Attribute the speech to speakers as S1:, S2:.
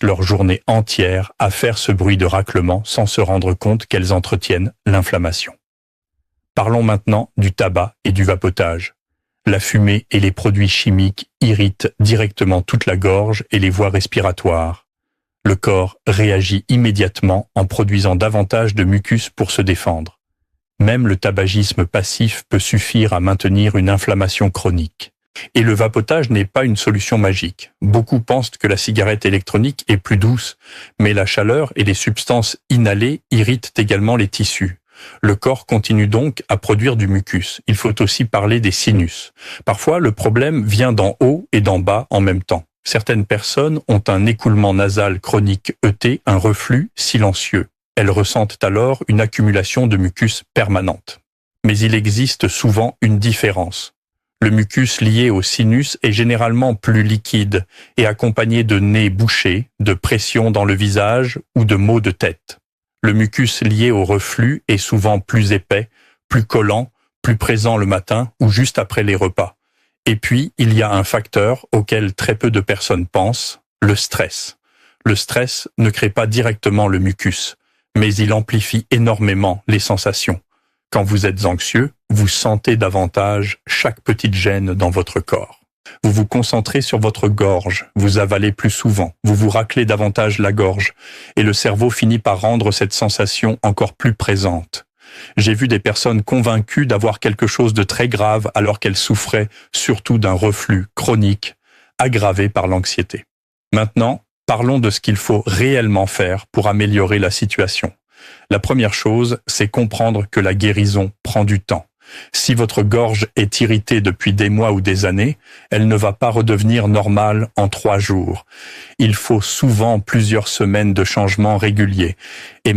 S1: leur journée entière à faire ce bruit de raclement sans se rendre compte qu'elles entretiennent l'inflammation. Parlons maintenant du tabac et du vapotage. La fumée et les produits chimiques irritent directement toute la gorge et les voies respiratoires. Le corps réagit immédiatement en produisant davantage de mucus pour se défendre. Même le tabagisme passif peut suffire à maintenir une inflammation chronique. Et le vapotage n'est pas une solution magique. Beaucoup pensent que la cigarette électronique est plus douce, mais la chaleur et les substances inhalées irritent également les tissus. Le corps continue donc à produire du mucus. Il faut aussi parler des sinus. Parfois, le problème vient d'en haut et d'en bas en même temps. Certaines personnes ont un écoulement nasal chronique ET, un reflux silencieux. Elles ressentent alors une accumulation de mucus permanente. Mais il existe souvent une différence. Le mucus lié au sinus est généralement plus liquide et accompagné de nez bouché, de pression dans le visage ou de maux de tête. Le mucus lié au reflux est souvent plus épais, plus collant, plus présent le matin ou juste après les repas. Et puis, il y a un facteur auquel très peu de personnes pensent, le stress. Le stress ne crée pas directement le mucus, mais il amplifie énormément les sensations. Quand vous êtes anxieux, vous sentez davantage chaque petite gêne dans votre corps. Vous vous concentrez sur votre gorge, vous avalez plus souvent, vous vous raclez davantage la gorge, et le cerveau finit par rendre cette sensation encore plus présente. J'ai vu des personnes convaincues d'avoir quelque chose de très grave alors qu'elles souffraient surtout d'un reflux chronique, aggravé par l'anxiété. Maintenant, parlons de ce qu'il faut réellement faire pour améliorer la situation. La première chose, c'est comprendre que la guérison prend du temps. Si votre gorge est irritée depuis des mois ou des années, elle ne va pas redevenir normale en 3 jours. Il faut souvent plusieurs semaines de changements réguliers. Et